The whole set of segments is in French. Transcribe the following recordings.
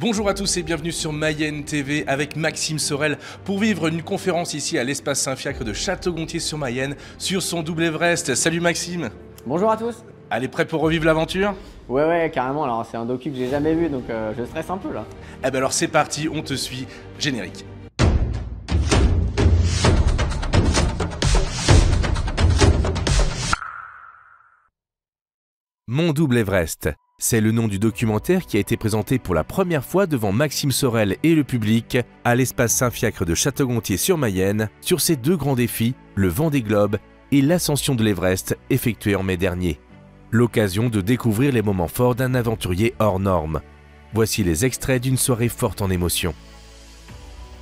Bonjour à tous et bienvenue sur Mayenne TV avec Maxime Sorel pour vivre une conférence ici à l'espace Saint-Fiacre de Château-Gontier-sur-Mayenne sur son double Everest. Salut Maxime. Bonjour à tous. Allez, prêt pour revivre l'aventure? Ouais, carrément. Alors c'est un docu que j'ai jamais vu, donc je stresse un peu là. Eh ben alors c'est parti, on te suit. Générique. Mon double Everest, c'est le nom du documentaire qui a été présenté pour la première fois devant Maxime Sorel et le public à l'espace Saint-Fiacre de Château-Gontier-sur-Mayenne sur ces deux grands défis, le Vendée Globe et l'ascension de l'Everest effectuée en mai dernier. L'occasion de découvrir les moments forts d'un aventurier hors norme. Voici les extraits d'une soirée forte en émotions.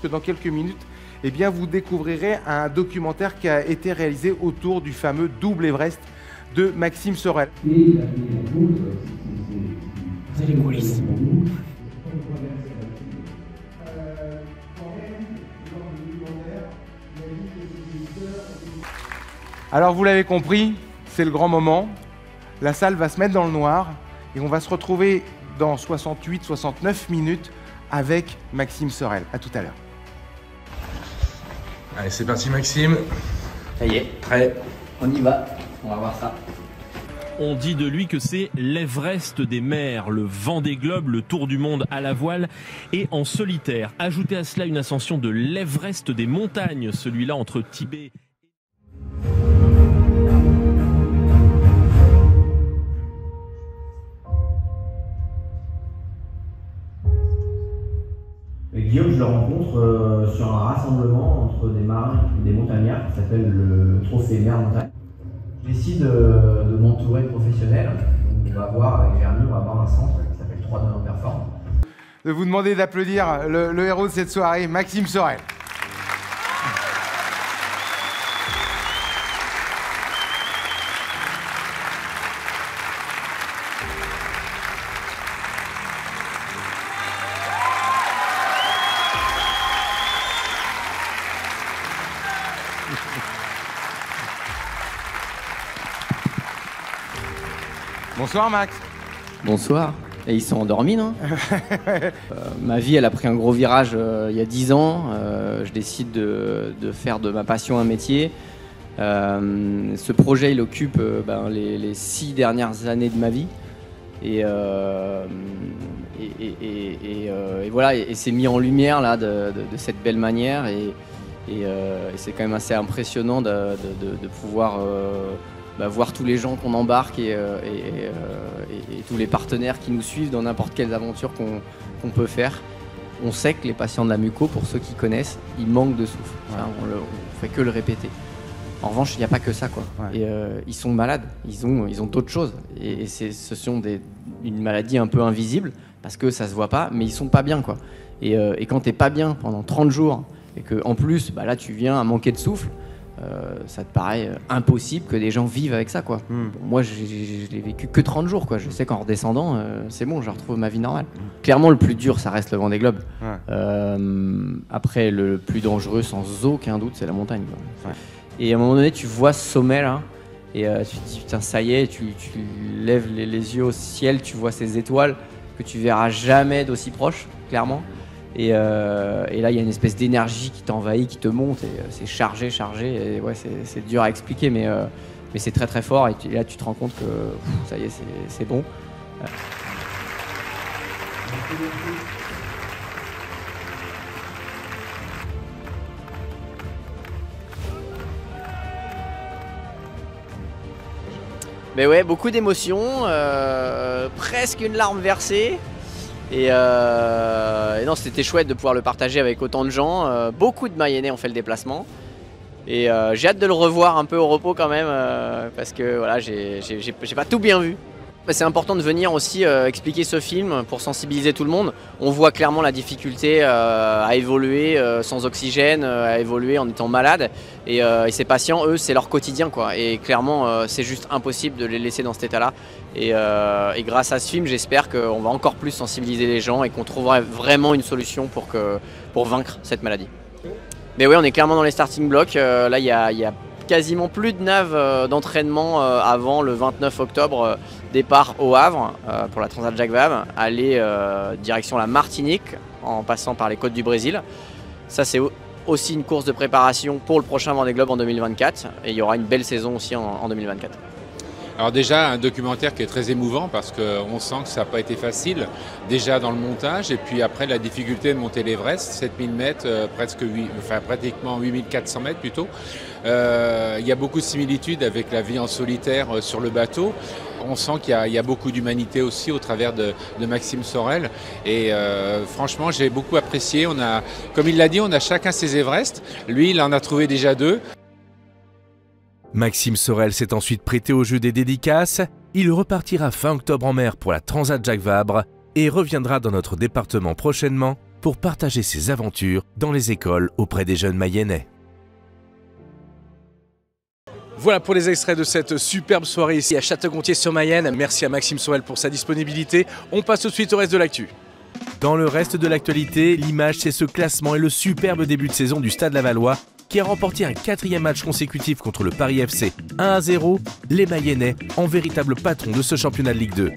Dans quelques minutes, vous découvrirez un documentaire qui a été réalisé autour du fameux double Everest de Maxime Sorel. C'est les coulisses. Alors vous l'avez compris, c'est le grand moment. La salle va se mettre dans le noir et on va se retrouver dans 68-69 minutes avec Maxime Sorel. À tout à l'heure. Allez, c'est parti Maxime. Ça y est, Prêt? on y va. On va voir ça. On dit de lui que c'est l'Everest des mers, le Vendée Globe, le tour du monde à la voile et en solitaire. Ajoutez à cela une ascension de l'Everest des montagnes, celui-là entre Tibet. Et Guillaume, je le rencontre sur un rassemblement entre des marins et des montagnards qui s'appelle le Trophée Mer Montagne. Je décide de m'entourer de professionnels. Donc on va voir avec Jeremy, on va avoir un centre qui s'appelle 3 Demain Perform. De vous demander d'applaudir le héros de cette soirée, Maxime Sorel. Bonsoir Max. Bonsoir. Et ils sont endormis, non? Ma vie, elle a pris un gros virage il y a 10 ans. Je décide de faire de ma passion un métier. Ce projet, il occupe les 6 dernières années de ma vie. Et voilà, et c'est mis en lumière là de cette belle manière. Et c'est quand même assez impressionnant de pouvoir voir tous les gens qu'on embarque et tous les partenaires qui nous suivent dans n'importe quelle aventure qu'on peut faire. On sait que les patients de la muco, pour ceux qui connaissent, ils manquent de souffle. Enfin, on fait que le répéter. En revanche, il n'y a pas que ça, quoi. Ouais. Et ils sont malades, ils ont d'autres choses. Et ce sont une maladie un peu invisible, parce que ça se voit pas, mais ils sont pas bien, quoi. Et quand t'es pas bien pendant 30 jours, et que en plus, là, tu viens à manquer de souffle, ça te paraît impossible que des gens vivent avec ça, quoi. Bon, moi, je l'ai vécu que 30 jours, quoi. Je sais qu'en redescendant, c'est bon, je retrouve ma vie normale. Clairement, le plus dur, ça reste le Vendée Globe. Ouais. Après, le plus dangereux, sans aucun doute, c'est la montagne, quoi. Ouais. Et à un moment donné, tu vois ce sommet là, et tu te dis putain, ça y est, tu lèves les yeux au ciel, tu vois ces étoiles que tu verras jamais d'aussi proche, clairement. Et là, il y a une espèce d'énergie qui t'envahit, qui te monte, et c'est chargé. Et ouais, c'est dur à expliquer, mais c'est très très fort. Et là, tu te rends compte que ça y est, c'est bon. Mais ouais, beaucoup d'émotions, presque une larme versée. Et non, c'était chouette de pouvoir le partager avec autant de gens. Beaucoup de Mayennais ont fait le déplacement. Et j'ai hâte de le revoir un peu au repos quand même, parce que voilà, j'ai pas tout bien vu. C'est important de venir aussi expliquer ce film pour sensibiliser tout le monde. On voit clairement la difficulté à évoluer sans oxygène, à évoluer en étant malade. Et ces patients, eux, c'est leur quotidien, quoi. Et clairement, c'est juste impossible de les laisser dans cet état-là. Et grâce à ce film, j'espère qu'on va encore plus sensibiliser les gens et qu'on trouvera vraiment une solution pour vaincre cette maladie. Mais oui, on est clairement dans les starting blocks. Là, il y a quasiment plus de naves d'entraînement avant le 29 octobre Départ au Havre pour la Transat Jacques Vabre, aller direction la Martinique en passant par les côtes du Brésil. Ça c'est aussi une course de préparation pour le prochain Vendée Globe en 2024 et il y aura une belle saison aussi en 2024. Alors déjà un documentaire qui est très émouvant parce qu'on sent que ça n'a pas été facile, déjà dans le montage et puis après la difficulté de monter l'Everest, 7000 mètres, pratiquement 8400 mètres plutôt. Il y a beaucoup de similitudes avec la vie en solitaire sur le bateau. On sent qu'il y a beaucoup d'humanité aussi au travers de Maxime Sorel et franchement j'ai beaucoup apprécié. Comme il l'a dit, on a chacun ses Everest. Lui il en a trouvé déjà 2. Maxime Sorel s'est ensuite prêté au jeu des dédicaces. Il repartira fin octobre en mer pour la Transat Jacques Vabre et reviendra dans notre département prochainement pour partager ses aventures dans les écoles auprès des jeunes Mayennais. Voilà pour les extraits de cette superbe soirée ici à Château-Gontier-sur-Mayenne. Merci à Maxime Sorel pour sa disponibilité. On passe tout de suite au reste de l'actu. Dans le reste de l'actualité, l'image c'est ce classement et le superbe début de saison du Stade Lavallois qui a remporté un 4e match consécutif contre le Paris FC 1-0, les Mayennais en véritable patron de ce championnat de Ligue 2.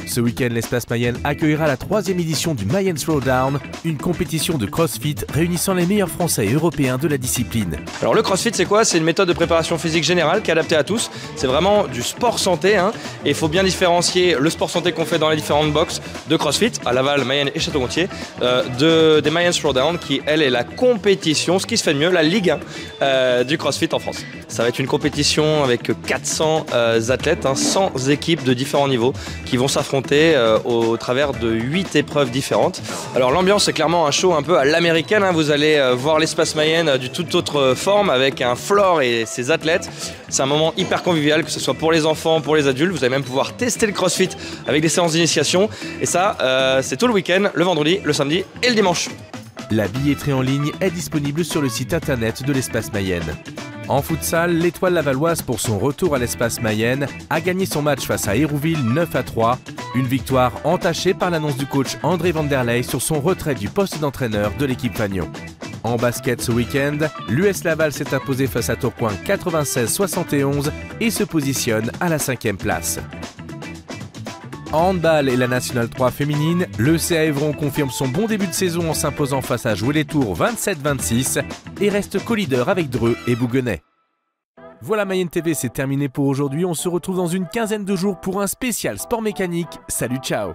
Ce week-end, l'Espace Mayenne accueillera la 3e édition du Mayenne Throwdown, une compétition de CrossFit réunissant les meilleurs Français et Européens de la discipline. Alors le CrossFit c'est quoi? C'est une méthode de préparation physique générale qui est adaptée à tous. C'est vraiment du sport santé et il faut bien différencier le sport santé qu'on fait dans les différentes boxes de CrossFit à Laval, Mayenne et Château-Gontier des Mayenne Throwdown qui elle est la compétition, ce qui se fait de mieux, la Ligue 1 du CrossFit en France. Ça va être une compétition avec 400 athlètes, 100 équipes de différents niveaux qui vont s'affronter au travers de 8 épreuves différentes. Alors l'ambiance c'est clairement un show un peu à l'américaine, vous allez voir l'Espace Mayenne du toute autre forme avec un floor et ses athlètes. C'est un moment hyper convivial, que ce soit pour les enfants, pour les adultes. Vous allez même pouvoir tester le CrossFit avec des séances d'initiation et ça c'est tout le week-end, le vendredi, le samedi et le dimanche. La billetterie en ligne est disponible sur le site internet de l'Espace Mayenne. En futsal, l'Étoile lavalloise pour son retour à l'Espace Mayenne a gagné son match face à Hérouville 9-3, une victoire entachée par l'annonce du coach André Van der Leij sur son retrait du poste d'entraîneur de l'équipe Fagnon. En basket ce week-end, l'US Laval s'est imposé face à Tourcoing 96-71 et se positionne à la 5e place. En handball et la Nationale 3 féminine, le CA Évron confirme son bon début de saison en s'imposant face à Jouer les Tours 27-26 et reste co-leader avec Dreux et Bouguenais. Voilà, Mayenne TV, c'est terminé pour aujourd'hui. On se retrouve dans une quinzaine de jours pour un spécial sport mécanique. Salut, ciao!